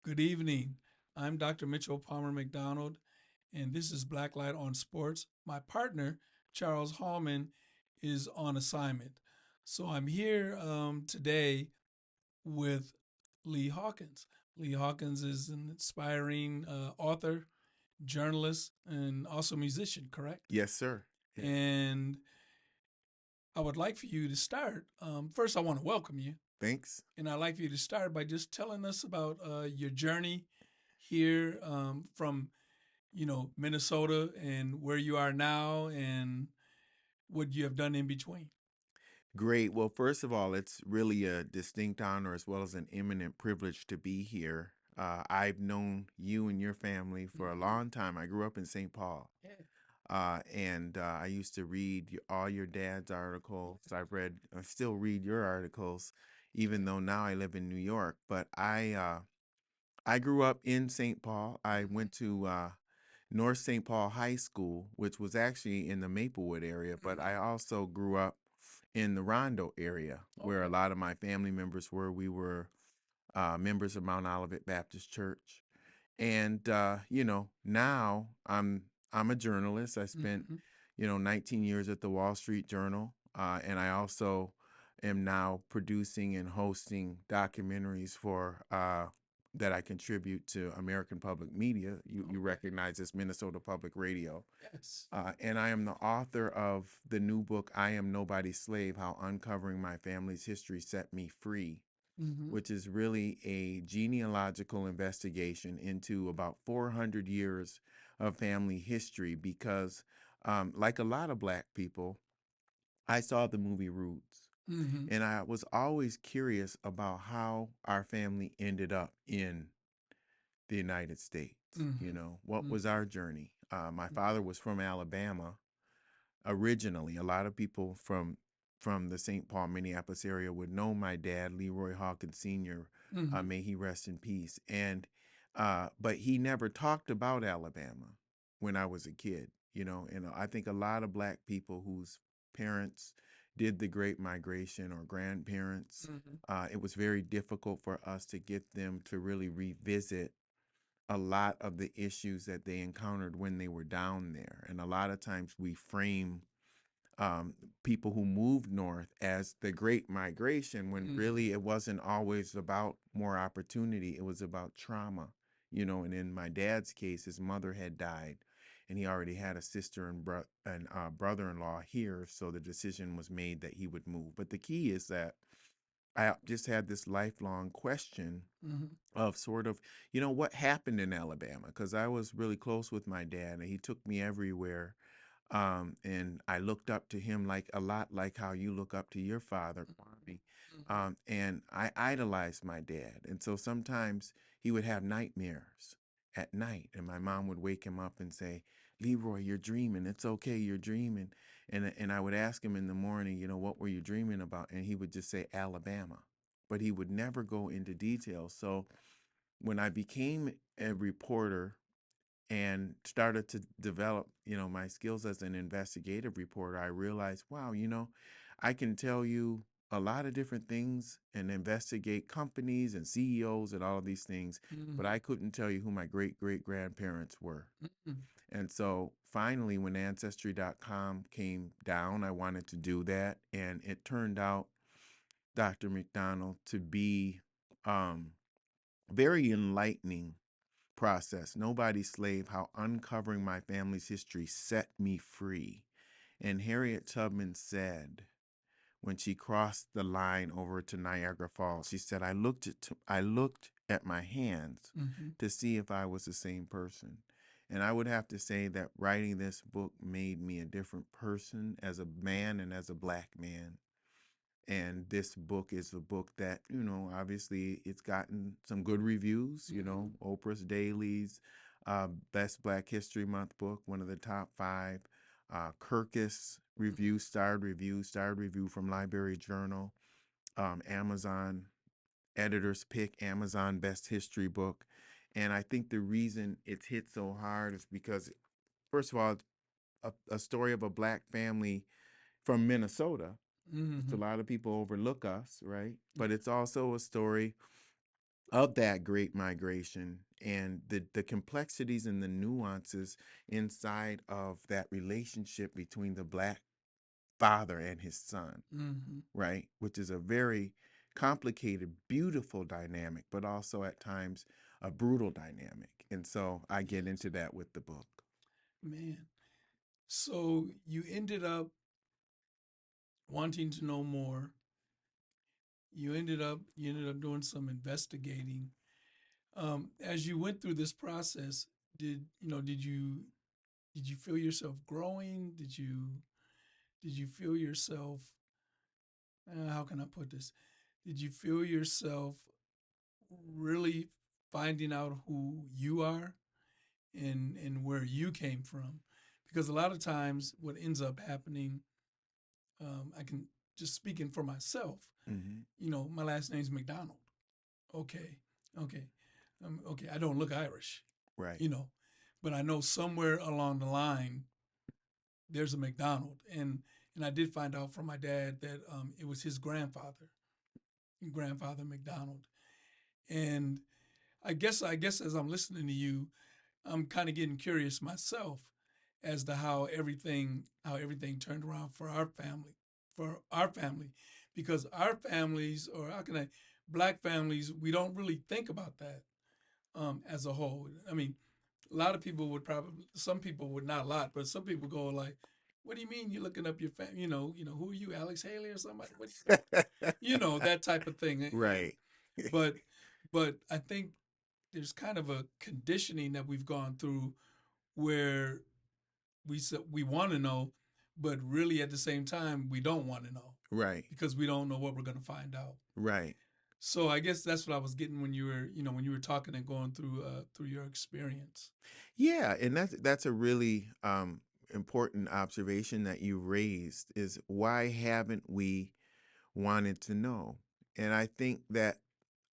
Good evening. I'm Dr. Mitchell Palmer McDonald, and this is Blacklight on Sports. My partner, Charles Hallman, is on assignment. So I'm here today with Lee Hawkins. Lee Hawkins is an inspiring author, journalist, and also musician, correct? Yes, sir. Yes. And I would like for you to start. First, I want to welcome you. Thanks. And I'd like for you to start by just telling us about your journey here from, Minnesota and where you are now and what you have done in between. Great. Well, first of all, it's really a distinct honor as well as an eminent privilege to be here. I've known you and your family for a Mhm. long time. I grew up in St. Paul, Yeah. and I used to read all your dad's articles. I still read your articles, even though now I live in New York. But I grew up in St. Paul. I Mhm. went to North St. Paul High School, which was actually in the Maplewood area, but Mhm. I also grew up in the Rondo area where a Okay. lot of my family members were. We were members of Mount Olivet Baptist Church. And now I'm a journalist. I spent, Mhm. 19 years at the Wall Street Journal, and I also am now producing and hosting documentaries for that I contribute to American Public Media. You Okay. recognize as Minnesota Public Radio, Yes. and I am the author of the new book "I Am Nobody's Slave: How Uncovering My Family's History Set Me Free," Mhm. which is really a genealogical investigation into about 400 years of family history. Because, like a lot of Black people, I saw the movie Roots, Mhm. and I was always curious about how our family ended up in the United States. Mhm. What was Mhm. our journey? My father was from Alabama originally. A lot of people from the St. Paul, Minneapolis area would know my dad, Leroy Hawkins Sr. Mhm. May he rest in peace. And but he never talked about Alabama when I was a kid. And I think a lot of Black people whose parents did the Great Migration or grandparents, Mhm. it was very difficult for us to get them to really revisit a lot of the issues that they encountered when they were down there. And a lot of times we frame um, people who moved north as the Great Migration when Mhm. really it wasn't always about more opportunity. It was about trauma, And in my dad's case, his mother had died, and he already had a sister and brother-in-law here, so the decision was made that he would move. But the key is that I just had this lifelong question Mhm. of sort of, what happened in Alabama, because I was really close with my dad, and he took me everywhere, and I looked up to him like a lot like how you look up to your father, Kwame. Mhm. And I idolized my dad. And so sometimes he would have nightmares at night, and my mom would wake him up and say, Leroy, you're dreaming. It's okay, you're dreaming. And I would ask him in the morning, what were you dreaming about? And he would just say Alabama. But he would never go into details. So when I became a reporter and started to develop, my skills as an investigative reporter, I realized, wow, I can tell you a lot of different things and investigate companies and CEOs and all of these things, but Mhm. I couldn't tell you who my great great grandparents were. Mhm. And so finally, when Ancestry.com came down, I wanted to do that. And it turned out, Dr. McDonald, to be um, very enlightening process. Nobody's slave, how uncovering my family's history set me free. And Harriet Tubman said when she crossed the line over to Niagara Falls, she said, I looked at my hands Mhm. to see if I was the same person. And I would have to say that writing this book made me a different person as a man and as a Black man. And this book is a book that, obviously it's gotten some good reviews, Mhm. Oprah's Dailies, Best Black History Month book, one of the top five. Kirkus review, starred review from Library Journal, Amazon Editor's Pick, Amazon Best History Book. And I think the reason it's hit so hard is because, first of all, it's a story of a Black family from Minnesota, which a Mhm. lot of people overlook us, right? But Yeah. it's also a story of that great migration and the complexities and the nuances inside of that relationship between the Black father and his son, Mm-hmm. right? Which is a very complicated, beautiful dynamic, but also at times a brutal dynamic. And so I get Yes. into that with the book. Man. So you ended up wanting to know more. You ended up doing some investigating. As you went through this process, did you feel yourself growing? Did you feel yourself? How can I put this? Did you feel yourself really finding out who you are and where you came from? Because a lot of times, what ends up happening, I can just speaking for myself. Hmm. My last name's McDonald. Okay, okay, okay. I don't look Irish, Right. you know, but I know somewhere along the line there's a McDonald, and I did find out from my dad that it was his grandfather McDonald, and I guess as I'm listening to you, I'm kind of getting curious myself as to how everything turned around for our family, because our families, or how can I, black families, we don't really think about that as a whole. I mean, a lot of people would probably, some people would, not a lot, but some people go like, "What do you mean you're looking up your family? Who are you, Alex Haley or somebody? What do you mean?" That type of thing. Right. But but I think there's kind of a conditioning that we've gone through where we want to know, but really at the same time we don't want to know Right. because we don't know what we're going to find out. Right. So I guess that's what I was getting when you were talking and going through your experience. Yeah, and that's a really important observation that you raised is why haven't we wanted to know? And I think that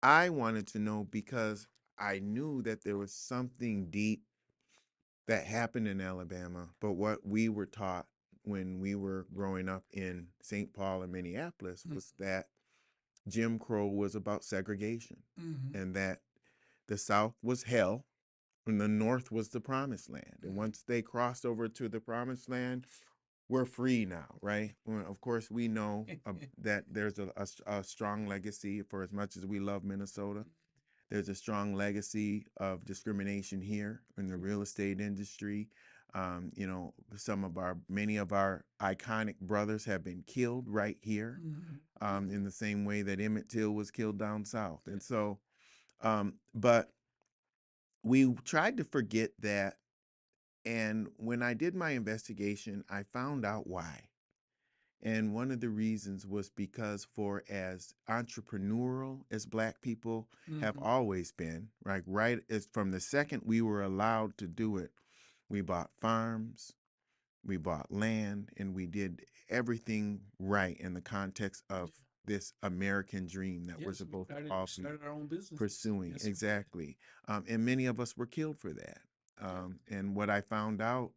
I wanted to know because I knew that there was something deep that happened in Alabama, but what we were taught when we were growing up in St. Paul and Minneapolis was that Jim Crow was about segregation Mm-hmm. and that the South was hell and the North was the promised land. And once they crossed over to the promised land, we're free now, right? Well, of course, we know that there's a strong legacy for as much as we love Minnesota. There's a strong legacy of discrimination here in the real estate industry. Many of our iconic brothers have been killed right here, in the same way that Emmett Till was killed down south. And so, but we tried to forget that. And when I did my investigation, I found out why. And one of the reasons was because for as entrepreneurial as Black people have Mm-hmm. always been, right as from the second we were allowed to do it, we bought farms, we bought land, and we did everything right in the context of Yeah. this American dream that we're Yes, we supposed to started all be started our own businesses. pursuing. Yes, we did. Exactly. And many of us were killed for that. Yeah. And what I found out,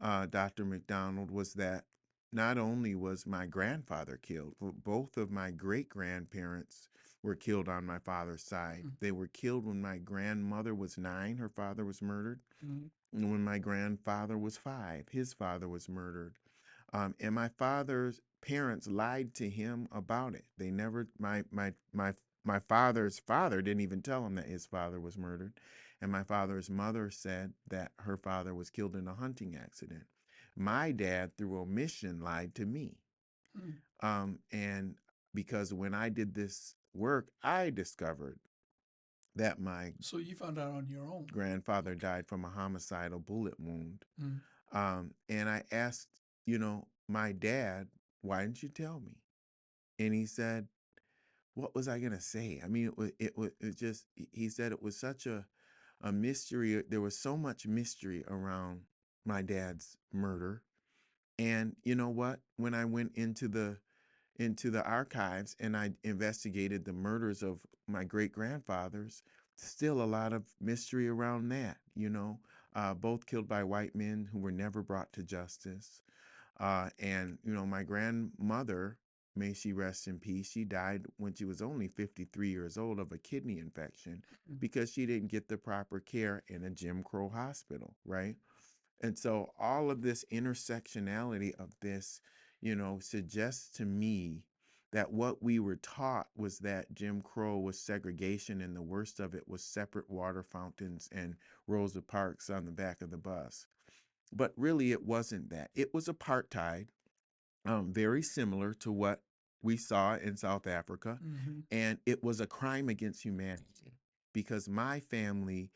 Dr. McDonald, was that not only was my grandfather killed, but both of my great grandparents were killed on my father's side. They were killed when my grandmother was 9, her father was murdered. Mm-hmm. And when my grandfather was 5, his father was murdered. And my father's parents lied to him about it. They never, my father's father didn't even tell him that his father was murdered. And my father's mother said that her father was killed in a hunting accident. My dad, through omission, lied to me. Mm-hmm. And because when I did this work, I discovered that my So you found out on your own. grandfather Okay. died from a homicidal bullet wound. Mm-hmm. And I asked, my dad, why didn't you tell me? And he said, what was I going to say? I mean, it just, he said it was such a mystery. There was so much mystery around my dad's murder. And you know what? When I went into the archives and I investigated the murders of my great grandfathers, still a lot of mystery around that, both killed by white men who were never brought to justice. And my grandmother, may she rest in peace, she died when she was only 53 years old of a kidney infection because she didn't get the proper care in a Jim Crow hospital, right? And so all of this intersectionality of this, suggests to me that what we were taught was that Jim Crow was segregation and the worst of it was separate water fountains and Rosa Parks on the back of the bus. But really, it wasn't that. It was apartheid, very similar to what we saw in South Africa. Mm-hmm. And it was a crime against humanity because my family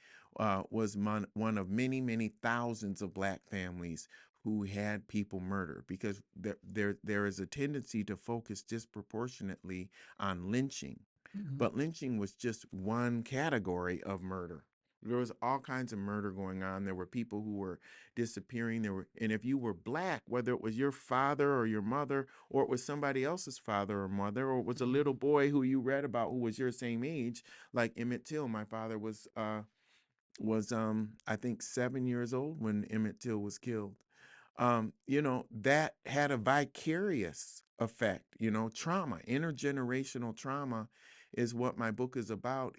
was one of many, many thousands of black families who had people murdered because there is a tendency to focus disproportionately on lynching. Mm-hmm. But lynching was just one category of murder. There was all kinds of murder going on. There were people who were disappearing. And if you were black, whether it was your father or your mother, or it was somebody else's father or mother, or it was a little boy who you read about who was your same age, like Emmett Till. My father was I think 7 years old when Emmett Till was killed. That had a vicarious effect. Trauma, intergenerational trauma is what my book is about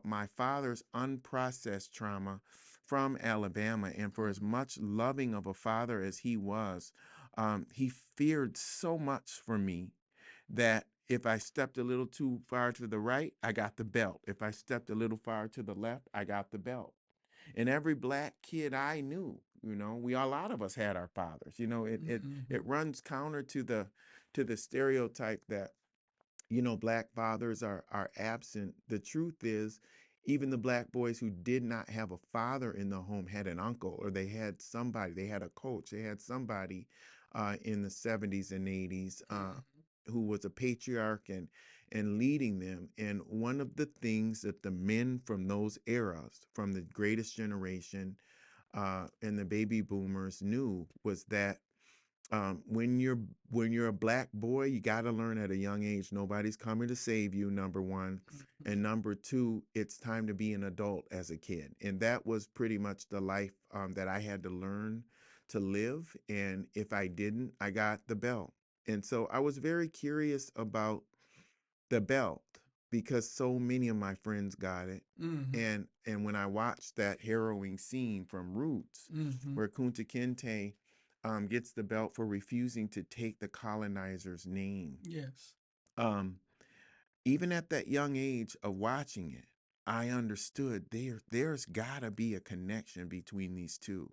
my father's unprocessed trauma from Alabama. And for as much loving of a father as he was, he feared so much for me that if I stepped a little too far to the right, I got the belt. If I stepped a little far to the left, I got the belt. And every black kid I knew, a lot of us had our fathers. It Mm-hmm. runs counter to the stereotype that black fathers are absent. The truth is, even the black boys who did not have a father in the home had an uncle, or they had somebody, they had a coach, they had somebody in the 70s and 80s who was a patriarch and leading them. And one of the things that the men from those eras, from the greatest generation and the baby boomers knew was that when you're a black boy, you got to learn at a young age nobody's coming to save you, number one, and number two, it's time to be an adult as a kid. And that was pretty much the life that I had to learn to live. And if I didn't, I got the belt. And so I was very curious about the belt because so many of my friends got it. Mm-hmm. And when I watched that harrowing scene from Roots, Mm-hmm. where Kunta Kinte gets the belt for refusing to take the colonizer's name, Yes. um, even at that young age of watching it, I understood there's gotta be a connection between these two.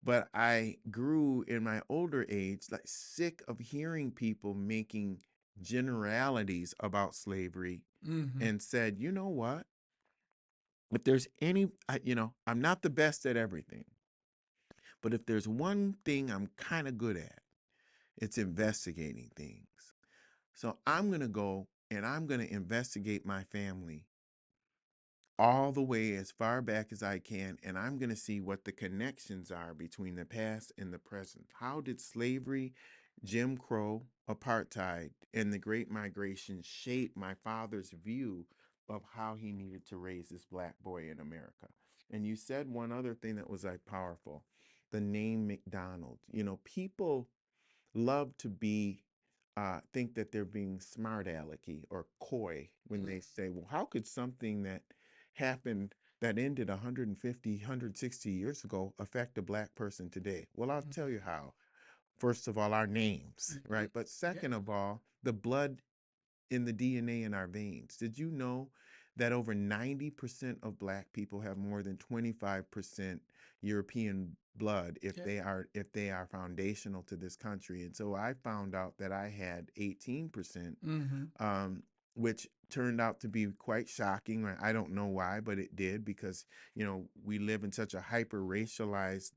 But I grew in my older age, like sick of hearing people making generalities about slavery Mm-hmm. and said, you know what? If there's I'm not the best at everything, but if there's one thing I'm kind of good at, it's investigating things. So I'm going to go and I'm going to investigate my family all the way as far back as I can, and I'm going to see what the connections are between the past and the present. How did slavery, Jim Crow, apartheid, and the Great Migration shape my father's view of how he needed to raise this black boy in America? And you said one other thing that was like powerful, the name McDonald. People love to think that they're being smart alecky or coy when they say, well, how could something that happened that ended 150, 160 years ago affect a black person today? Well, I'll tell you how. First of all, our names, Mm-hmm. right? But Yeah. second of all, the blood in the DNA in our veins. Did you know that over 90% of black people have more than 25% European blood Yeah. if they are foundational to this country? And so I found out that I had 18%, Mm-hmm. um, which turned out to be quite shocking. I don't know why, but it did because we live in such a hyper racialized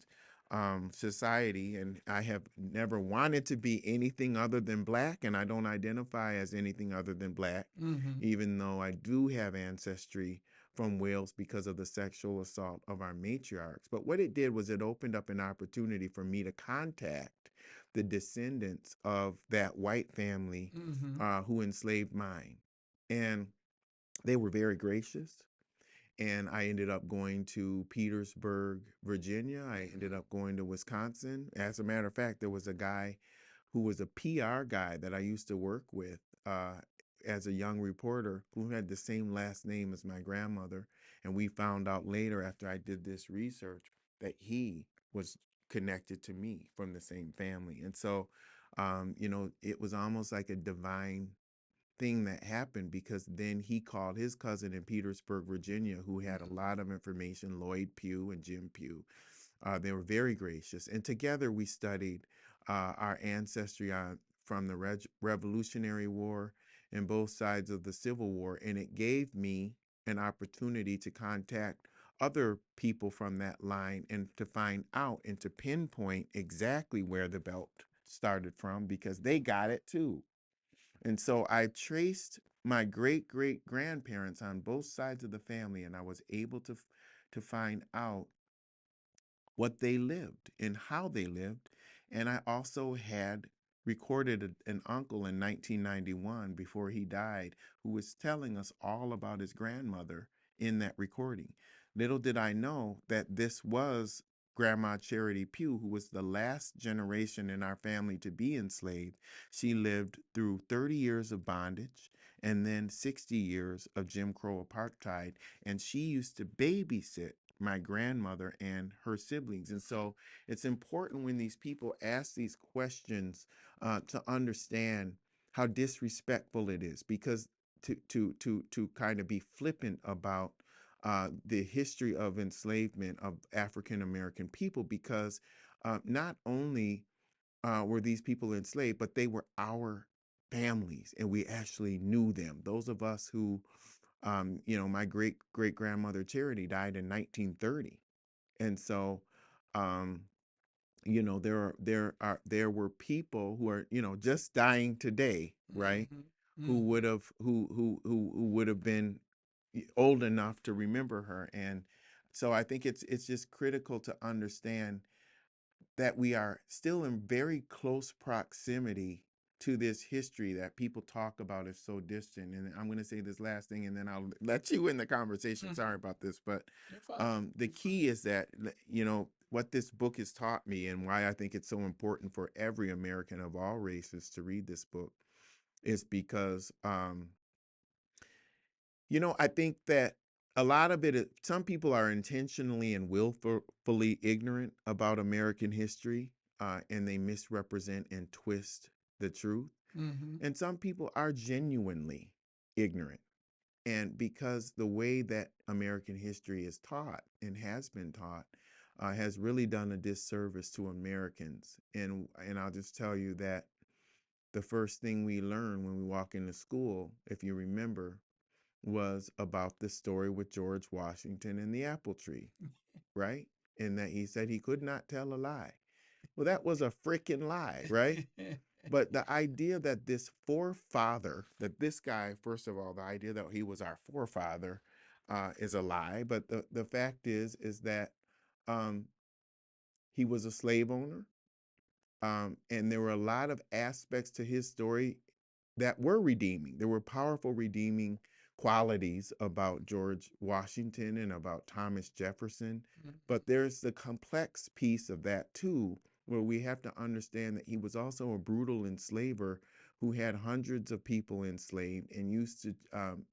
society, and I have never wanted to be anything other than black, and I don't identify as anything other than black, Mm-hmm. even though I do have ancestry from Wales because of the sexual assault of our matriarchs. But what it did was it opened up an opportunity for me to contact the descendants of that white family Mm-hmm. who enslaved mine. And they were very gracious, and I ended up going to Petersburg, Virginia. I ended up going to Wisconsin. As a matter of fact, there was a guy who was a PR guy that I used to work with as a young reporter, who had the same last name as my grandmother. And we found out later, after I did this research, that he was connected to me from the same family. And so, it was almost like a divine thing that happened, because then he called his cousin in Petersburg, Virginia, who had a lot of information, Lloyd Pugh and Jim Pugh. They were very gracious. And together we studied our ancestry from the Revolutionary War and both sides of the Civil War. And it gave me an opportunity to contact other people from that line and to find out and to pinpoint exactly where the belt started from, because they got it too. And so I traced my great great grandparents on both sides of the family, and I was able to find out what they lived and how they lived. And I also had recorded an uncle in 1991 before he died, who was telling us all about his grandmother in that recording. Little did I know that this was Grandma Charity Pugh, who was the last generation in our family to be enslaved. She lived through 30 years of bondage and then 60 years of Jim Crow apartheid. And she used to babysit my grandmother and her siblings. And so it's important when these people ask these questions to understand how disrespectful it is, because to kind of be flippant about the history of enslavement of African American people, because not only were these people enslaved, but they were our families, and we actually knew them. Those of us who, my great great grandmother Charity died in 1930, and so, um, there were people who are, just dying today, right? Mm-hmm. Who Mm-hmm. would have who would have been old enough to remember her. And so I think it's just critical to understand that we are still in very close proximity to this history that people talk about as so distant. And I'm going to say this last thing, and then I'll let you in the conversation. Mm-hmm. Sorry about this, but You're fine. the You're fine. key is that, what this book has taught me, and why I think it's so important for every American of all races to read this book, is because I think that a lot of some people are intentionally and willfully ignorant about American history, and they misrepresent and twist the truth. Mm-hmm. And some people are genuinely ignorant. And because the way that American history is taught and has been taught has really done a disservice to Americans. And I'll just tell you that the first thing we learn when we walk into school, if you remember, was about the story with George Washington and the apple tree, right? And that he said he could not tell a lie. Well, that was a freaking lie, right? But the idea that this forefather, that this guy, first of all, the idea that he was our forefather is a lie. But the fact is that um, he was a slave owner. And there were a lot of aspects to his story that were redeeming. There were powerful redeeming qualities about George Washington and about Thomas Jefferson. Mm-hmm. But there's the complex piece of that too, where we have to understand that he was also a brutal enslaver who had hundreds of people enslaved and used to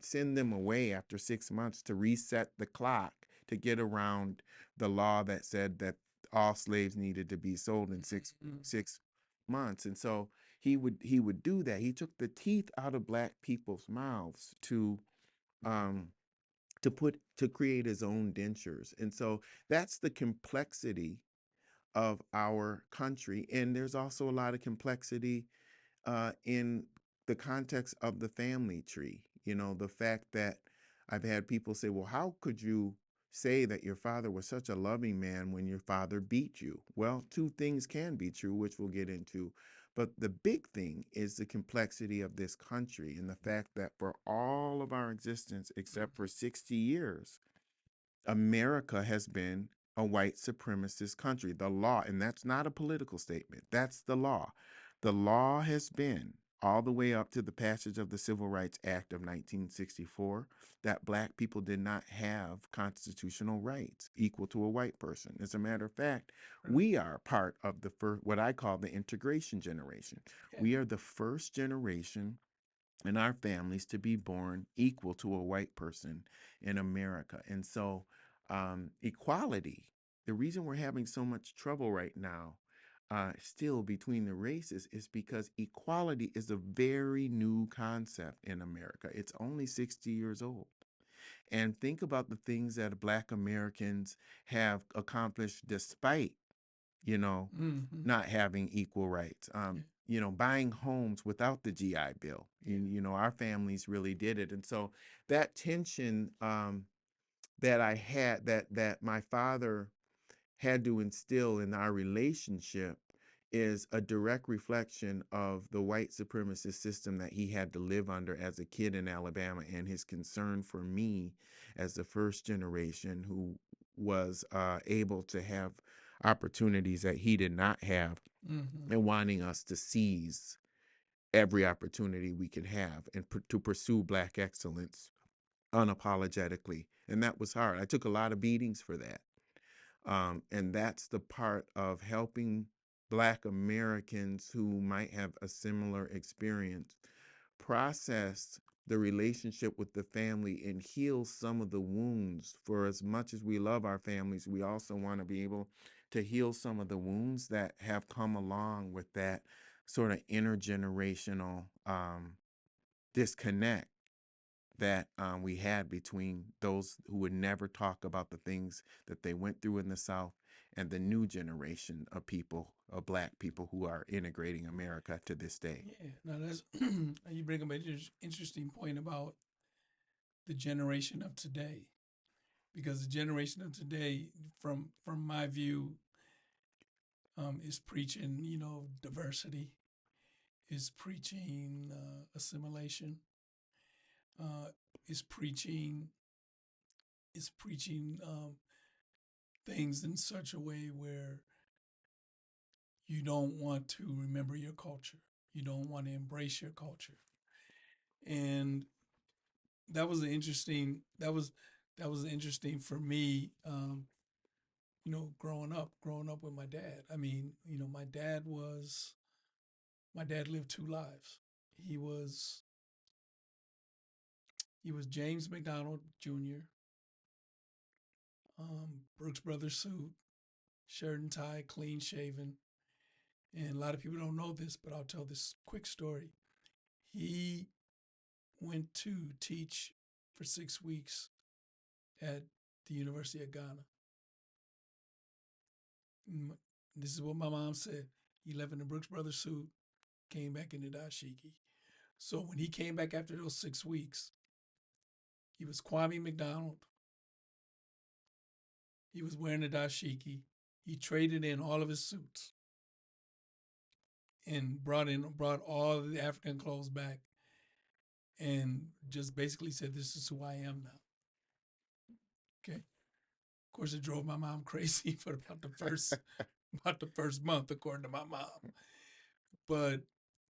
send them away after 6 months to reset the clock, to get around the law that said that all slaves needed to be sold in Mm-hmm. 6 months. And so he would do that. He took the teeth out of black people's mouths um to create his own dentures. And so that's the complexity of our country. And there's also a lot of complexity in the context of the family tree. The fact that I've had people say, well, how could you say that your father was such a loving man when your father beat you? Well, two things can be true, which we'll get into. But the big thing is the complexity of this country and the fact that for all of our existence, except for 60 years, America has been a white supremacist country. The law, and that's not a political statement, that's the law. The law has been all the way up to the passage of the Civil Rights Act of 1964, that black people did not have constitutional rights equal to a white person. As a matter of fact, Right. we are part of the first, what I call the integration generation. Yeah. We are the first generation in our families to be born equal to a white person in America. And so, equality, the reason we're having so much trouble right now, still between the races, is because equality is a very new concept in America. It's only 60 years old. And think about the things that Black Americans have accomplished despite, you know, Mm-hmm. not having equal rights. Yeah. Buying homes without the GI Bill. Yeah. Our families really did it, and so that tension that I had, that my father had to instill in our relationship, is a direct reflection of the white supremacist system that he had to live under as a kid in Alabama, and his concern for me as the first generation who was able to have opportunities that he did not have, Mm-hmm. and wanting us to seize every opportunity we could have and to pursue Black excellence unapologetically. And that was hard. I took a lot of beatings for that. And that's the part of helping Black Americans who might have a similar experience process the relationship with the family and heal some of the wounds. For as much as we love our families, we also want to be able to heal some of the wounds that have come along with that sort of intergenerational disconnect that we had between those who would never talk about the things that they went through in the South and the new generation of people, of Black people who are integrating America to this day. Yeah. Now that's you bring up an interesting point about the generation of today, because the generation of today, from my view, is preaching, diversity, is preaching assimilation, uh, is preaching is preaching things in such a way where you don't want to remember your culture, you don't want to embrace your culture, and that was an interesting that was interesting for me. Growing up with my dad. I mean, my dad lived two lives. He was he was James McDonald Jr. Brooks Brothers suit, shirt and tie, clean shaven. And a lot of people don't know this, but I'll tell this quick story. He went to teach for 6 weeks at the University of Ghana. This is what my mom said. He left in the Brooks Brothers suit, came back in the dashiki. So when he came back after those 6 weeks, he was Kwame McDonald. He was wearing a dashiki. He traded in all of his suits and brought all of the African clothes back, and just basically said, "This is who I am now." Okay. Of course, it drove my mom crazy for about the first month, according to my mom. But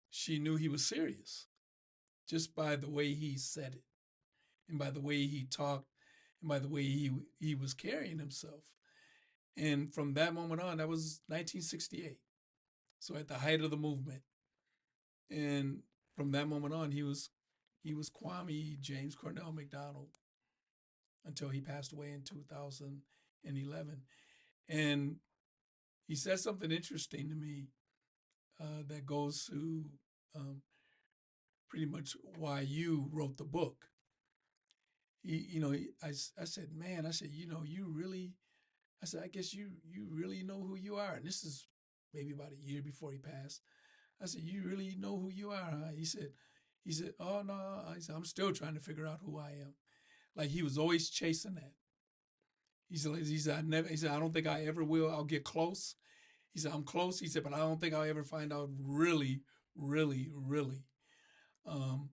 she knew he was serious just by the way he said it, and by the way he talked, and by the way he was carrying himself. And from that moment on, that was 1968. So at the height of the movement, and from that moment on, he was Kwame James Cornell McDonald until he passed away in 2011. And he said something interesting to me that goes to um, pretty much why you wrote the book. I said, man, I said, you really, I said, I guess you really know who you are. And this is maybe about a year before he passed. I said, you really know who you are, huh? He said, oh no. I said, I'm still trying to figure out who I am. Like he was always chasing that. He said, I don't think I ever will. I'll get close. He said, I'm close. He said, but I don't think I'll ever find out really, really, really um,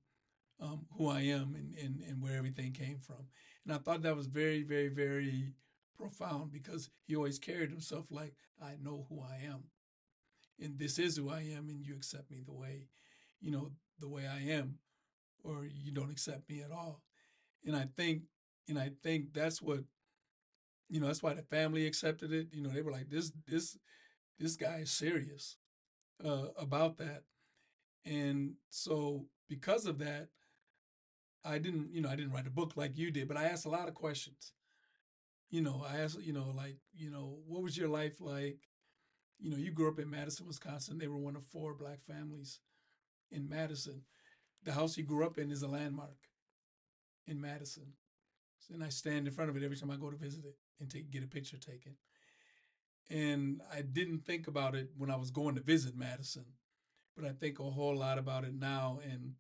who I am and where everything came from. And I thought that was very, very, very profound because he always carried himself like, I know who I am. And this is who I am, and you accept me the way, you know, the way I am, or you don't accept me at all. And I think, that's what, that's why the family accepted it. They were like, this guy is serious about that. And so because of that, I didn't write a book like you did, but I asked a lot of questions. I asked, like, what was your life like? You grew up in Madison, Wisconsin. They were one of four black families in Madison. The house he grew up in is a landmark in Madison. And I stand in front of it every time I go to visit it and get a picture taken. And I didn't think about it when I was going to visit Madison, but I think a whole lot about it now and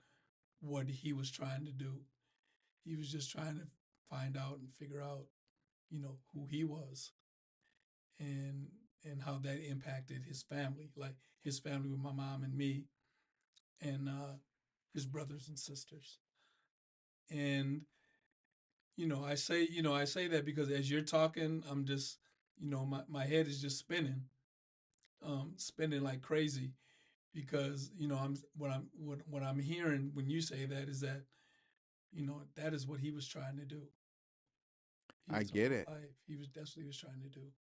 what he was trying to do. He was just trying to find out and figure out, who he was and how that impacted his family, like his family with my mom and me and his brothers and sisters. And I say that because as you're talking, I'm just, my head is just spinning, spinning like crazy because what I'm hearing when you say that is that that is what he was trying to do. I His get whole it. life, that's what he was trying to do.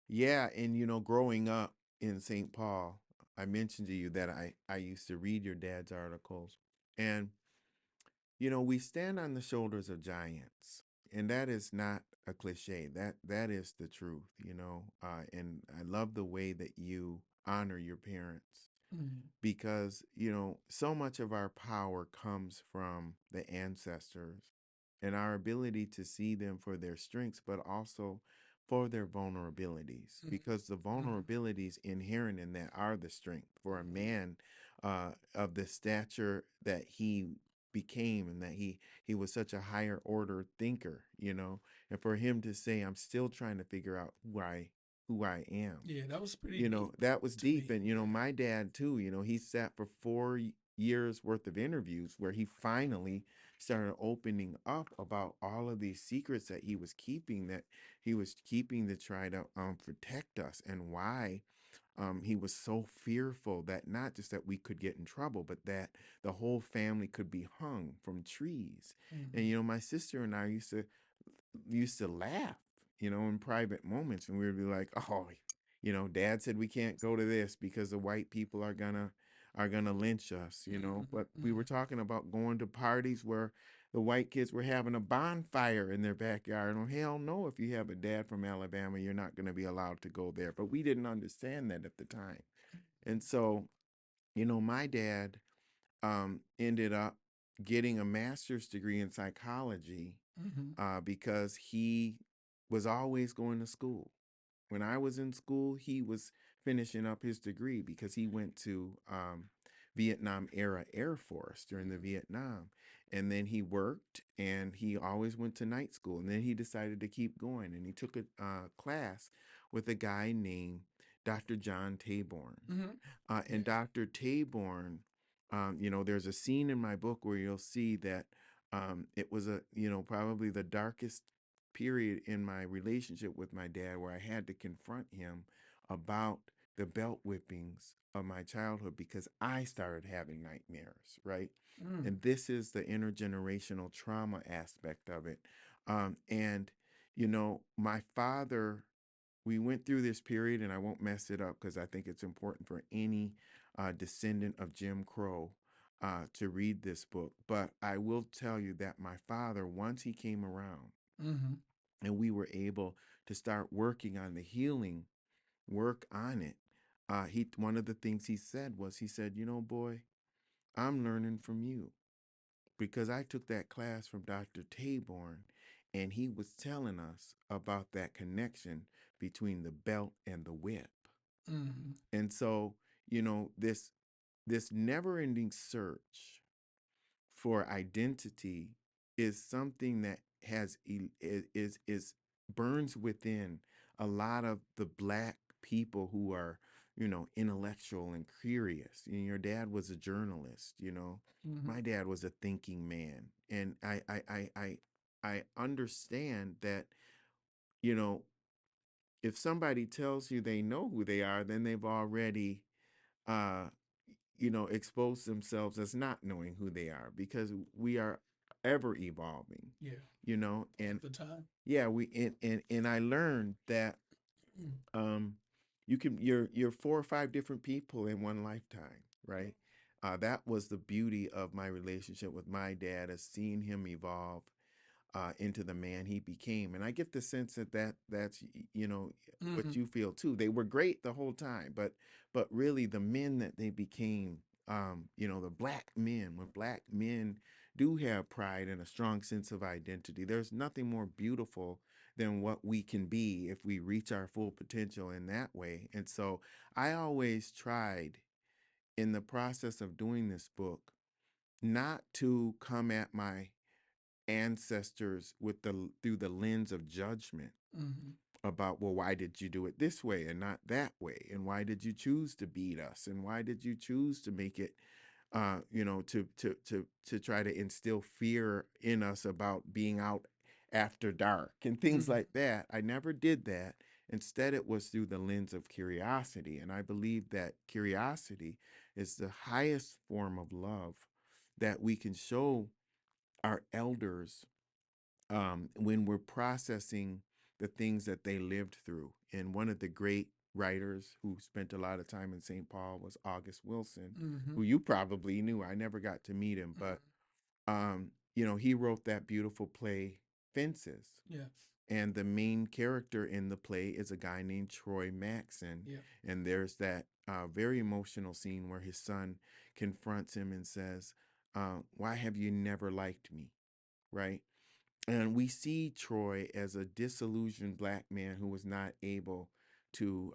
Yeah, and growing up in St. Paul, I mentioned to you that I used to read your dad's articles, and we stand on the shoulders of giants, and that is not a cliche. That is the truth, and I love the way that you honor your parents Mm-hmm. because so much of our power comes from the ancestors and our ability to see them for their strengths but also for their vulnerabilities, because the Mm-hmm. vulnerabilities inherent in that are the strength for a man of the stature that he became, and that he was such a higher order thinker, and for him to say, I'm still trying to figure out who I am. Yeah, that was pretty deep That was to deep. me. And my dad too, he sat for 4 years worth of interviews where he finally started opening up about all of these secrets that he was keeping to try to protect us, and why he was so fearful that not just that we could get in trouble, but that the whole family could be hung from trees. And Mm-hmm. my sister and I used to laugh, in private moments, and we would be like, "Oh, Dad said we can't go to this because the white people are gonna lynch us," But we Mm-hmm. were talking about going to parties where the white kids were having a bonfire in their backyard. Oh, hell no! If you have a dad from Alabama, you're not going to be allowed to go there. But we didn't understand that at the time, and so my dad ended up getting a master's degree in psychology Mm-hmm. because he was always going to school. When I was in school, he was finishing up his degree because he went to Vietnam era Air Force during the Vietnam. And then he worked, and he always went to night school. And then he decided to keep going, and he took a class with a guy named Dr. John Taborn. Mm-hmm. And Yes. Dr. Taborn, there's a scene in my book where you'll see that it was probably the darkest period in my relationship with my dad, where I had to confront him about the belt whippings of my childhood because I started having nightmares, right? Mm. And this is the intergenerational trauma aspect of it. And my father, we went through this period, and I won't mess it up because I think it's important for any descendant of Jim Crow to read this book. But I will tell you that my father, once he came around Mm-hmm. and we were able to start working on the healing work on it, he one of the things he said was, he said, boy, I'm learning from you because I took that class from Dr. Taborn, and he was telling us about that connection between the belt and the whip. Mm-hmm. And so, this never-ending search for identity is something that is burns within a lot of the black people who are intellectual and curious. Your dad was a journalist. Mm-hmm. My dad was a thinking man, and I understand that you know if somebody tells you they know who they are, then they've already uh expose themselves as not knowing who they are, because we are ever evolving, Yeah. All and the time. yeah, and I learned that um you're 4 or 5 different people in one lifetime, right? That was the beauty of my relationship with my dad, is seeing him evolve into the man he became. And I get the sense that that's Mm-hmm. what you feel too. They were great the whole time, but really the men that they became, the black men, when black men do have pride and a strong sense of identity, there's nothing more beautiful than what we can be if we reach our full potential in that way. And so I always tried, in the process of doing this book, not to come at my ancestors through the lens of judgment Mm-hmm. about, well, why did you do it this way and not that way, and why did you choose to beat us, and why did you choose to make it to try to instill fear in us about being out after dark and things Mm-hmm. like that. I never did that. Instead, it was through the lens of curiosity, and I believe that curiosity is the highest form of love that we can show our elders, when we're processing the things that they lived through. And one of the great writers who spent a lot of time in St. Paul was August Wilson, Mm-hmm. who you probably knew. I never got to meet him, but he wrote that beautiful play Fences. Yeah. And the main character in the play is a guy named Troy Maxon. Yeah. And there's that very emotional scene where his son confronts him and says, "Why have you never liked me?" Right? And we see Troy as a disillusioned black man who was not able to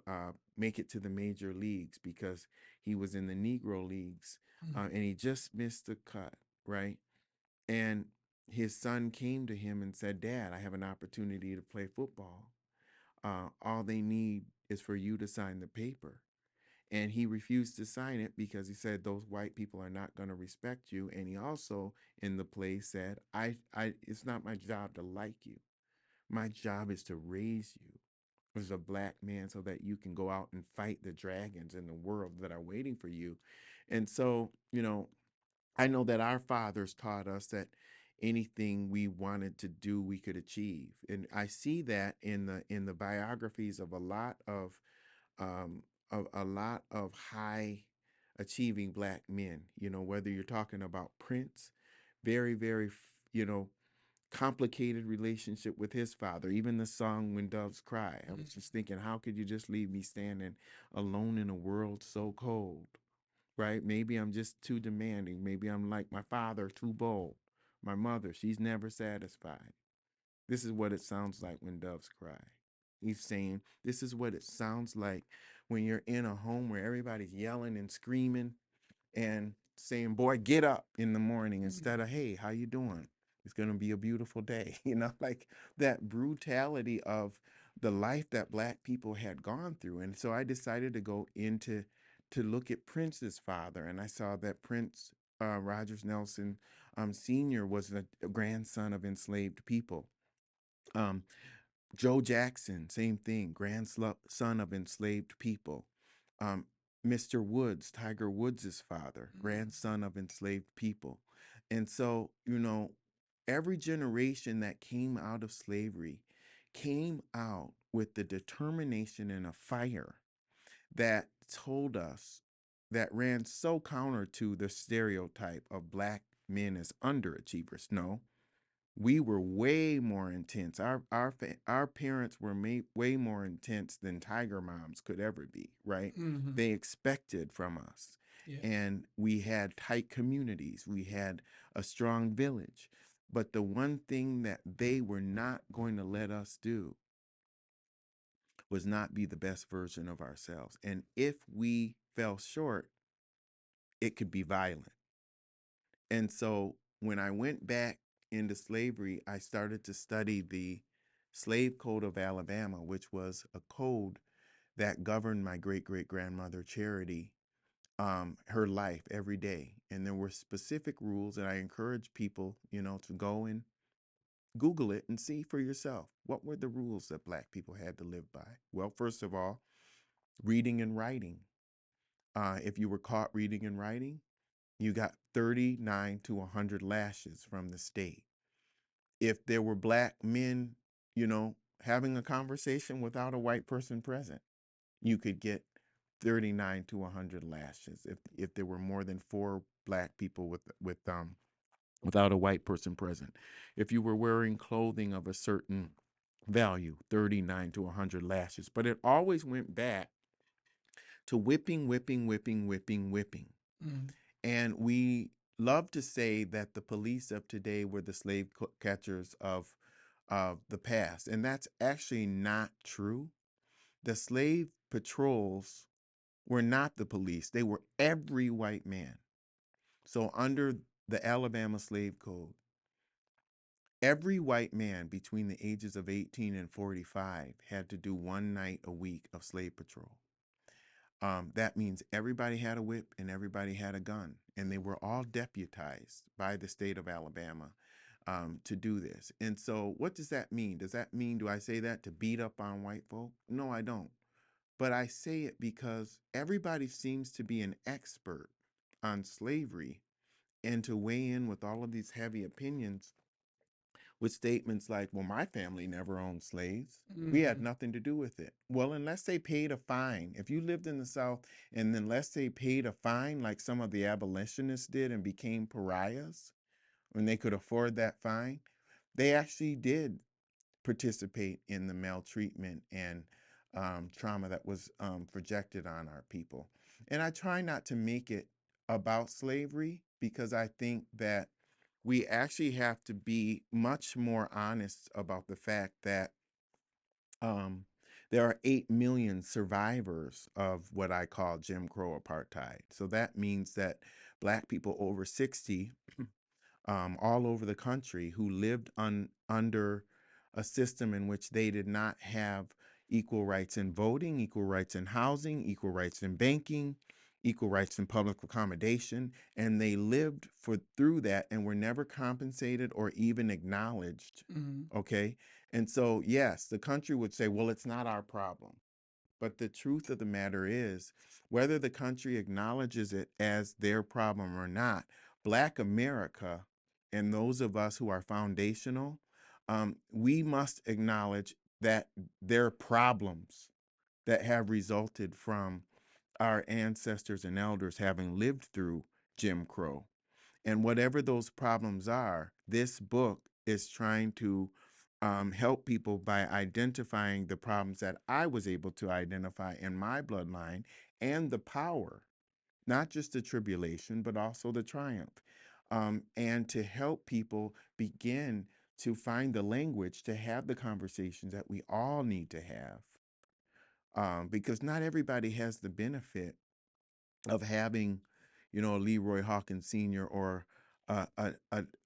make it to the major leagues because he was in the Negro leagues, Mm-hmm. and he just missed the cut, right? And his son came to him and said, "Dad, I have an opportunity to play football. All they need is for you to sign the paper." And he refused to sign it because he said those white people are not going to respect you. And he also, in the play, said, it's not my job to like you. My job is to raise you as a black man so that you can go out and fight the dragons in the world that are waiting for you. And so, I know that our fathers taught us that anything we wanted to do, we could achieve. And I see that in the biographies of um, a lot of high achieving black men, whether you're talking about Prince, very, very, complicated relationship with his father. Even the song When Doves Cry, I was just thinking, how could you just leave me standing alone in a world so cold? Right? Maybe I'm just too demanding. Maybe I'm like my father, too bold. My mother, she's never satisfied. This is what it sounds like when doves cry. He's saying, this is what it sounds like when you're in a home where everybody's yelling and screaming and saying, "Boy, get up," in the morning, Mm-hmm. instead of, "Hey, how you doing? It's going to be a beautiful day." Like that brutality of the life that black people had gone through. And so I decided to go into to look at Prince's father, and I saw that Prince, Rogers Nelson, Sr., was a grandson of enslaved people. Um, Joe Jackson, same thing, grandson of enslaved people. Um, Mr. Woods, Tiger Woods' father, grandson of enslaved people. And so, every generation that came out of slavery came out with the determination and a fire that told us, that ran so counter to the stereotype of black men as underachievers. No, we were way more intense. Our parents were way more intense than tiger moms could ever be, right? Mm-hmm. They expected from us. Yeah. And we had tight communities. We had a strong village. But the one thing that they were not going to let us do was not be the best version of ourselves. And if we fell short, it could be violent. And so when I went back into slavery, I started to study the Slave Code of Alabama, which was a code that governed my great great grandmother Charity, her life every day. And there were specific rules, and I encourage people, to go and Google it and see for yourself. What were the rules that black people had to live by? Well, first of all, reading and writing. if you were caught reading and writing, you got 39 to 100 lashes from the state. If there were black men, you know, having a conversation without a white person present, you could get 39 to 100 lashes. If there were more than 4 black people without a white person present. If you were wearing clothing of a certain value, 39 to 100 lashes. But it always went back to whipping, whipping, whipping, whipping, whipping. Mm. And we love to say that the police of today were the slave catchers of the past. And that's actually not true. The slave patrols were not the police, they were every white man. So, under the Alabama Slave Code, every white man between the ages of 18 and 45 had to do one night a week of slave patrol. That means everybody had a whip and everybody had a gun, and they were all deputized by the state of Alabama to do this. And so, what does that mean? Does that mean, do I say that to beat up on white folk? No, I don't. But I say it because everybody seems to be an expert on slavery and to weigh in with all of these heavy opinions with statements like, well, my family never owned slaves. We had Mm. nothing to do with it. Well, unless they paid a fine, if you lived in the South and unless they paid a fine like some of the abolitionists did and became pariahs when they could afford that fine, they actually did participate in the maltreatment and trauma that was projected on our people. And I try not to make it about slavery because I think that we actually have to be much more honest about the fact that um, there are 8 million survivors of what I call Jim Crow apartheid. So that means that Black people over 60 all over the country who lived under a system in which they did not have equal rights in voting, equal rights in housing, equal rights in banking, equal rights in public accommodation, and they lived for through that and were never compensated or even acknowledged. Mm. Okay? And so, yes, the country would say, well, it's not our problem. But the truth of the matter is, whether the country acknowledges it as their problem or not, Black America and those of us who are foundational, we must acknowledge that there are problems that have resulted from our ancestors and elders having lived through Jim Crow. And whatever those problems are, this book is trying to help people by identifying the problems that I was able to identify in my bloodline and the power, not just the tribulation, but also the triumph. And to help people begin to find the language to have the conversations that we all need to have. Because not everybody has the benefit of having, you know, Leroy Hawkins Sr. or a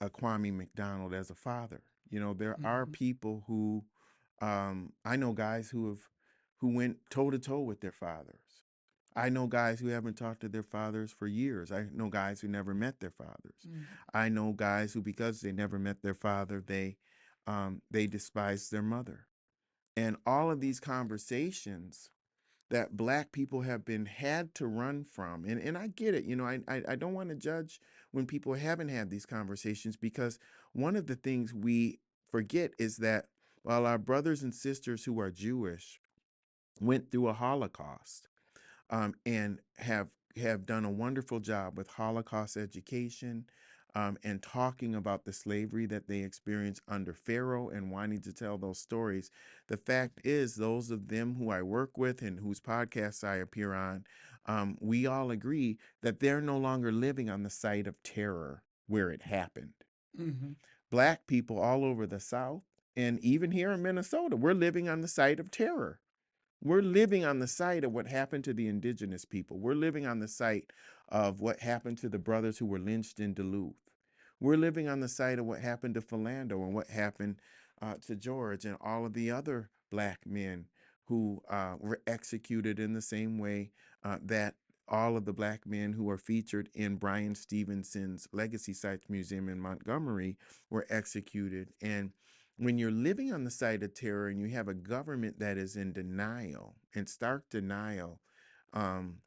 Kwame McDonald as a father. You know, there are Mm. people who I know guys who went toe to toe with their fathers. I know guys who haven't talked to their fathers for years. I know guys who never met their fathers. Mm. I know guys who, because they never met their father, they despise their mother. And all of these conversations that Black people have been had to run from. And I get it. You know, I don't want to judge when people haven't had these conversations, because one of the things we forget is that while our brothers and sisters who are Jewish went through a Holocaust, and have done a wonderful job with Holocaust education, and talking about the slavery that they experienced under Pharaoh and wanting to tell those stories. The fact is, those of them who I work with and whose podcasts I appear on, we all agree that they're no longer living on the site of terror where it happened. Mm-hmm. Black people all over the South and even here in Minnesota, we're living on the site of terror. We're living on the site of what happened to the indigenous people. We're living on the site of what happened to the brothers who were lynched in Duluth. We're living on the site of what happened to Philando and what happened to George and all of the other Black men who were executed in the same way that all of the Black men who are featured in Brian Stevenson's Legacy Sites Museum in Montgomery were executed. And when you're living on the site of terror and you have a government that is in denial, in stark denial, um,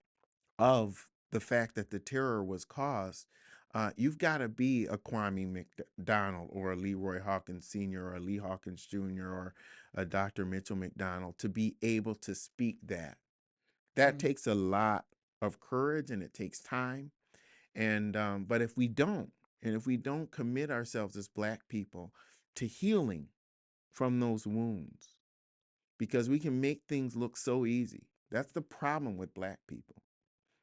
of the fact that the terror was caused, you've got to be a Kwame McDonald or a Leroy Hawkins Sr. or a Lee Hawkins Jr. or a Dr. Mitchell McDonald to be able to speak that. That Mm, takes a lot of courage and it takes time. And but if we don't, and if we don't commit ourselves as Black people to healing from those wounds, because we can make things look so easy. That's the problem with Black people.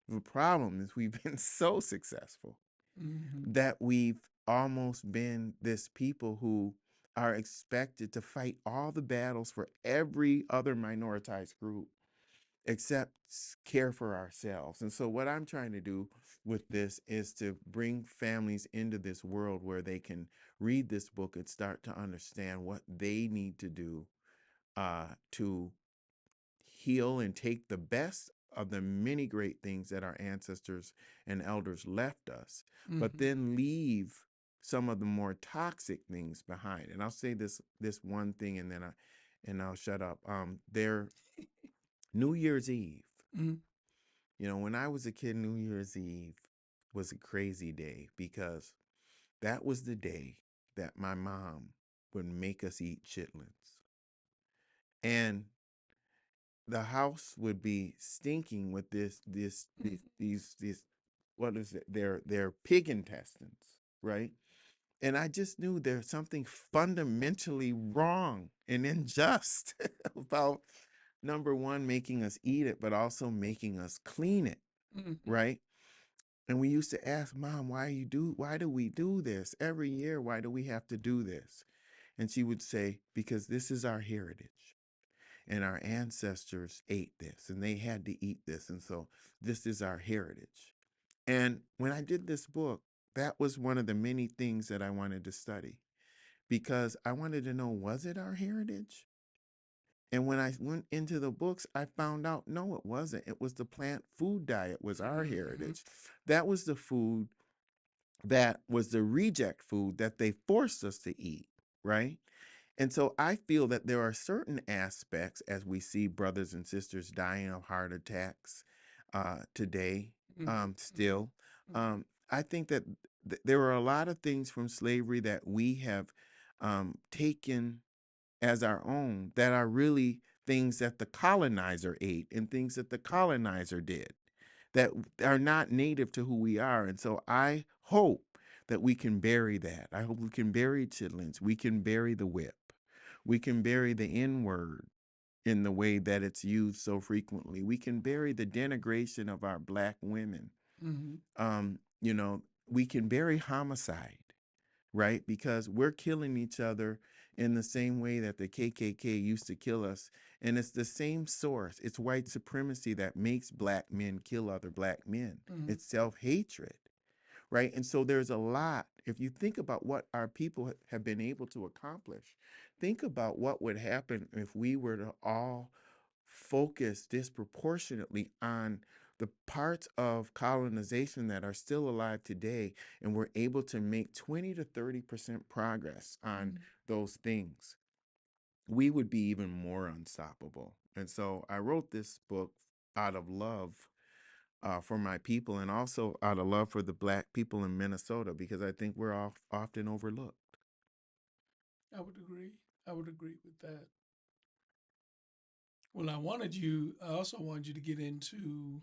The problem is we've been so successful mhm, that we've almost been this people who are expected to fight all the battles for every other minoritized group except care for ourselves. And so what I'm trying to do with this is to bring families into this world where they can read this book and start to understand what they need to do to heal and take the best of the many great things that our ancestors and elders left us, but mhm. then leave some of the more toxic things behind. And I'll say this one thing, and then I'll shut up. Their New Year's Eve. Mhm. You know, when I was a kid, New Year's Eve was a crazy day because that was the day that my mom would make us eat chitlins. And the house would be stinking with these what is it? Their pig intestines, right? And I just knew there's something fundamentally wrong and unjust about number one, making us eat it, but also making us clean it, Mhm. right? And we used to ask Mom, why do we do this every year? Why do we have to do this? And she would say, because this is our heritage. And our ancestors ate this and they had to eat this. And so this is our heritage. And when I did this book, that was one of the many things that I wanted to study because I wanted to know, was it our heritage? And when I went into the books, I found out, no, it wasn't. It was the plant food diet was our Mhm. heritage. That was the food that was the reject food that they forced us to eat, right? And so I feel that there are certain aspects as we see brothers and sisters dying of heart attacks today, Mhm. Mhm. still. Mhm. I think that there are a lot of things from slavery that we have taken as our own that are really things that the colonizer ate and things that the colonizer did that are not native to who we are. And so I hope that we can bury that. I hope we can bury chitlins. We can bury the whip. We can bury the N word in the way that it's used so frequently. We can bury the denigration of our Black women. Mhm. You know, we can bury homicide, right? Because we're killing each other in the same way that the KKK used to kill us. And it's the same source. It's white supremacy that makes Black men kill other Black men. Mhm. It's self hatred, right? And so there's a lot. If you think about what our people have been able to accomplish, think about what would happen if we were to all focus disproportionately on the parts of colonization that are still alive today, and we're able to make 20 to 30% progress on Mhm. those things, we would be even more unstoppable. And so I wrote this book out of love for my people and also out of love for the Black people in Minnesota because I think we're often overlooked. I would agree. I would agree with that. Well, I also wanted you to get into,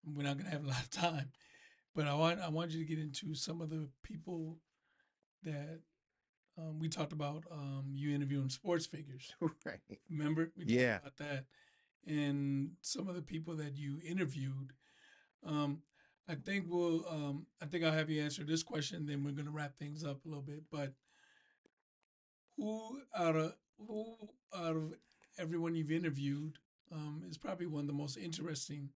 we're not going to have a lot of time, but I want you to get into some of the people that we talked about, you interviewing sports figures. Right. Remember? We talked Yeah. about that. And some of the people that you interviewed. Um, I think I'll have you answer this question, then we're going to wrap things up a little bit. But who out of who out of everyone you've interviewed is probably one of the most interesting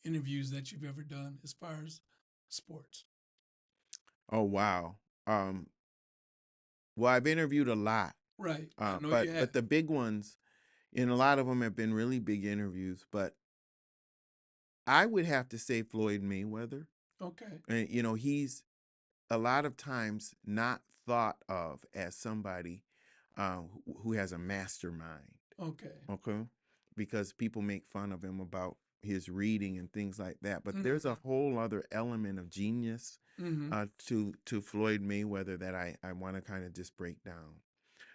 interviews that you've ever done as far as sports? Oh, wow. Um, well, I've interviewed a lot, Right. I know you but have. the big ones, and a lot of them have been really big interviews. But I would have to say Floyd Mayweather. Okay. And, you know, he's a lot of times not thought of as somebody who has a mastermind. Okay. Okay. Because people make fun of him about his reading and things like that. But there's Mm-hmm. a whole other element of genius Mm-hmm. to Floyd Mayweather that I want to kind of just break down.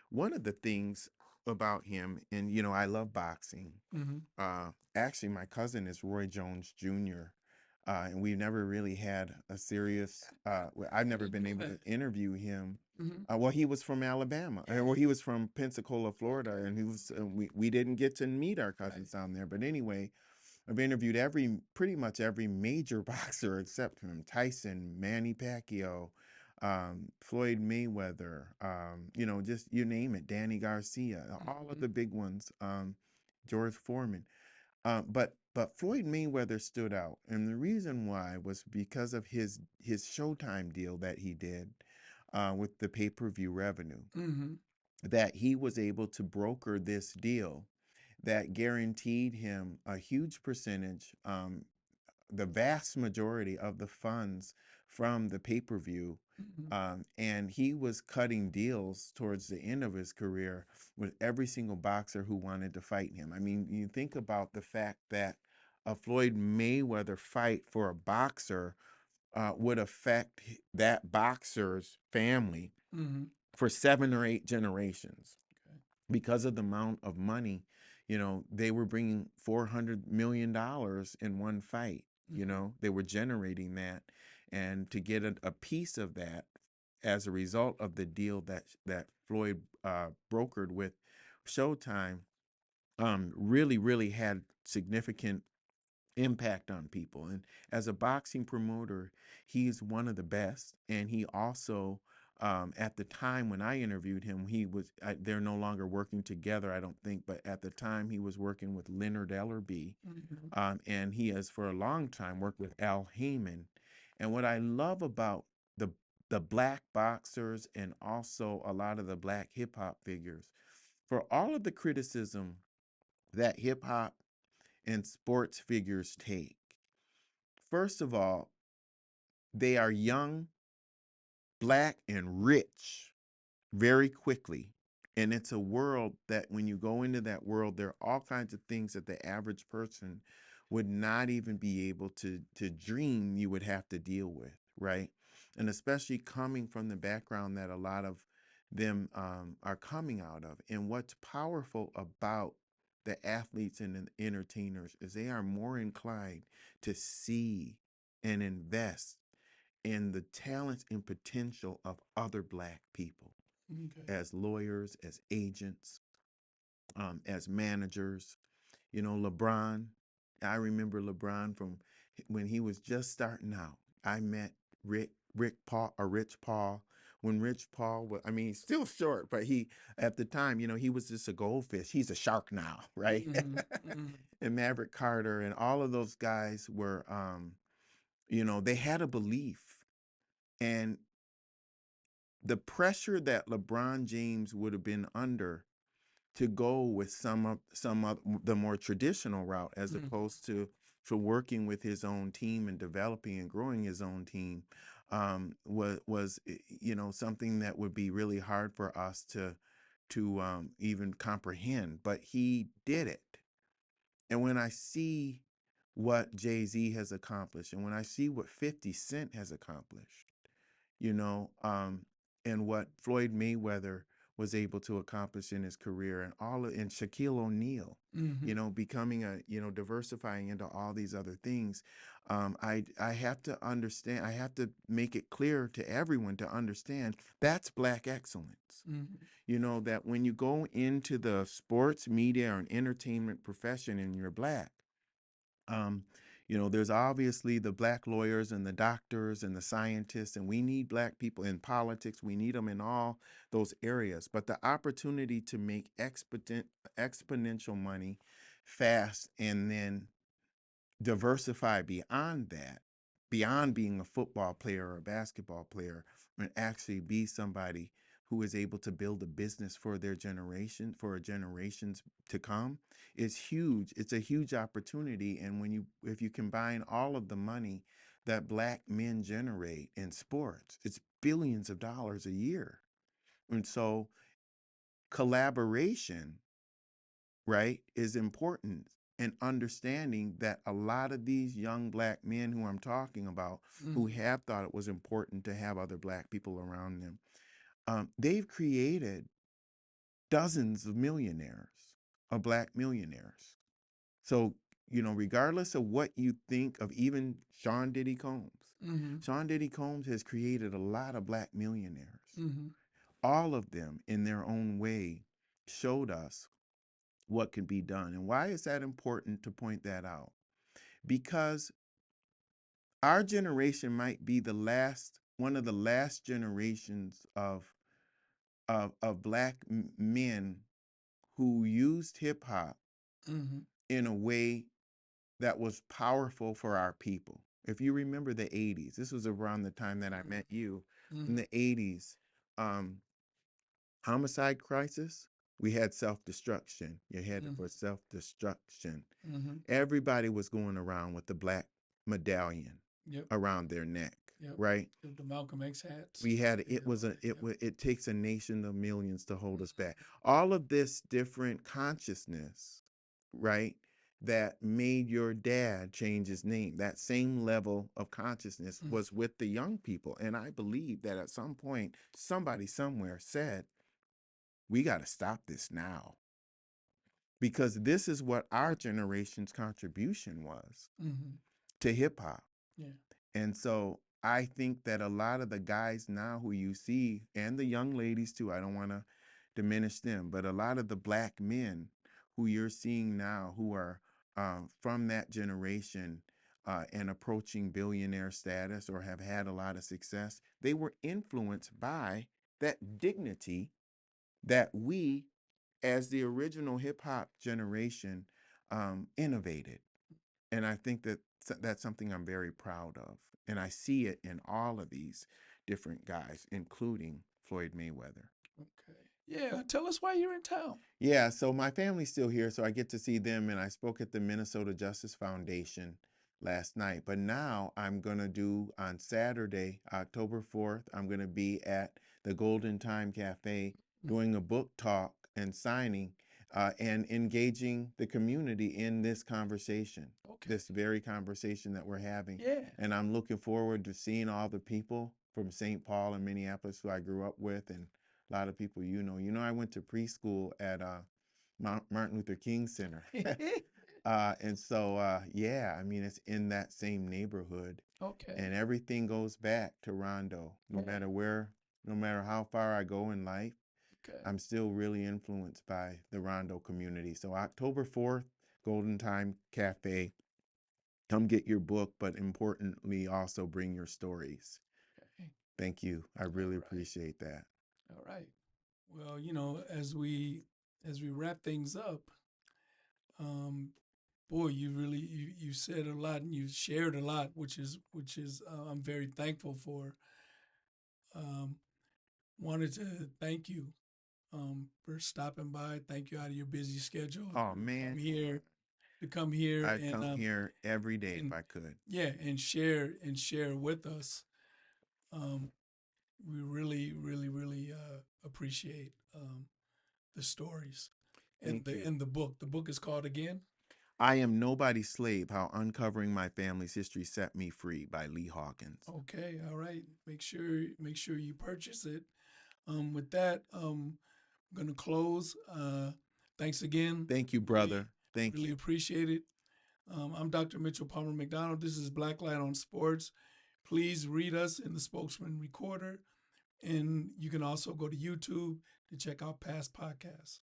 One of the things about him, and I love boxing. Mm-hmm. Actually, my cousin is Roy Jones Jr. And we've never really had a serious. I've I never didn't been know able to that. interview him. Mm-hmm. Well, he was from Alabama, well, he was from Pensacola, Florida, and he was. We didn't get to meet our Right. cousins down there, but anyway, I've interviewed pretty much every major boxer except him: Tyson, Manny Pacquiao, Floyd Mayweather, just you name it, Danny Garcia, all of Mm-hmm. the big ones, George Foreman. But Floyd Mayweather stood out, and the reason why was because of his Showtime deal that he did with the pay-per-view revenue. Mm-hmm. That he was able to broker this deal that guaranteed him a huge percentage, the vast majority of the funds from the pay per view. Mm-hmm. And he was cutting deals towards the end of his career with every single boxer who wanted to fight him. I mean, you think about the fact that a Floyd Mayweather fight for a boxer would affect that boxer's family Mm-hmm. for 7 or 8 generations Okay. because of the amount of money. They were bringing $400 million in one fight. Mm-hmm. They were generating that, and to get a piece of that as a result of the deal that Floyd brokered with Showtime, really, really had significant impact on people. And as a boxing promoter, he's one of the best. And he also, at the time when I interviewed him, they're no longer working together, I don't think, but at the time he was working with Leonard Ellerby. Mm-hmm. And he has for a long time worked with Al Heyman. And what I love about the the black boxers and also a lot of the black hip hop figures, for all of the criticism that hip hop and sports figures take, first of all, they are young, black, and rich very quickly. And it's a world that when you go into that world, there are all kinds of things that the average person would not even be able to dream you would have to deal with, right? And especially coming from the background that a lot of them are coming out of. And what's powerful about the athletes and the entertainers is they are more inclined to see and invest in the talents and potential of other black people Okay. as lawyers, as agents, as managers. LeBron, I remember LeBron from when he was just starting out. I met Rick Paul, or Rich Paul, when Rich Paul was, I mean, he's still short, but at the time, he was just a goldfish. He's a shark now, right? Mm-hmm. Mm-hmm. And Maverick Carter and all of those guys were, they had a belief. And the pressure that LeBron James would have been under to go with some of the more traditional route as Mm-hmm. opposed to working with his own team and developing and growing his own team, was something that would be really hard for us to even comprehend. But he did it. And when I see what Jay-Z has accomplished, and when I see what 50 Cent has accomplished, you know, um, and what Floyd Mayweather was able to accomplish in his career, and Shaquille O'Neal, Mm-hmm. becoming diversifying into all these other things. I have to understand. I have to make it clear to everyone to understand that's black excellence. Mm-hmm. That when you go into the sports media or entertainment profession and you're black, um, there's obviously the black lawyers and the doctors and the scientists, and we need black people in politics. We need them in all those areas. But the opportunity to make exponential money fast and then diversify beyond that, beyond being a football player or a basketball player, and actually be somebody who is able to build a business for their generation, for generations to come, is huge. It's a huge opportunity. And if you combine all of the money that black men generate in sports, it's billions of dollars a year. And so collaboration, right, is important. and understanding that a lot of these young black men who I'm talking about, who have thought it was important to have other black people around them, they've created dozens of millionaires, of black millionaires. So, regardless of what you think of even Sean Diddy Combs, Sean Diddy Combs has created a lot of black millionaires. All of them, in their own way, showed us what could be done. And why is that important to point that out? Because our generation might be one of the last generations of black men who used hip hop in a way that was powerful for our people. If you remember the 80s, this was around the time that I met you. In the 80s, homicide crisis, we had self-destruction. You're headed for self-destruction. Everybody was going around with the black medallion around their neck, right? The Malcolm X hats. We had it takes a nation of millions to hold us back. All of this different consciousness, right? That made your dad change his name. That same level of consciousness was with the young people. And I believe that at some point, somebody somewhere said, we got to stop this now. Because this is what our generation's contribution was to hip hop. And so I think that a lot of the guys now who you see, and the young ladies too, I don't want to diminish them, but a lot of the black men who you're seeing now who are from that generation and approaching billionaire status or have had a lot of success, they were influenced by that dignity that we, as the original hip hop generation, innovated. And I think that that's something I'm very proud of. And I see it in all of these different guys, including Floyd Mayweather. Okay. Yeah. Tell us why you're in town. Yeah. So my family's still here, so I get to see them. And I spoke at the Minnesota Justice Foundation last night. But now I'm going to do on Saturday, October 4th, I'm going to be at the Golden Time Cafe doing a book talk and signing and engaging the community in this conversation, this very conversation that we're having. And I'm looking forward to seeing all the people from St. Paul and Minneapolis who I grew up with, and a lot of people I went to preschool at Martin Luther King Center. And so, yeah, I mean, it's in that same neighborhood. And everything goes back to Rondo, no matter how far I go in life. I'm still really influenced by the Rondo community. So October 4th, Golden Time Cafe. Come get your book, but importantly, also bring your stories. Thank you. I really appreciate that. All right. Well, as we wrap things up, boy, you said a lot and you shared a lot, which is I'm very thankful for. Wanted to thank you for stopping by. Thank you out of your busy schedule. Oh man, to come here. I'd come here every day if I could. Yeah, and share with us. We really, really, really appreciate the stories and the book. The book is called again? I Am Nobody's Slave: How Uncovering My Family's History Set Me Free by Lee Hawkins. Okay, all right. Make sure you purchase it. With that, I'm gonna close. Thanks again. Thank you, brother. Thank you. Really appreciate it. I'm Dr. Mitchell Palmer McDonald. This is Blacklight on Sports. Please read us in the Spokesman-Recorder, and you can also go to YouTube to check out past podcasts.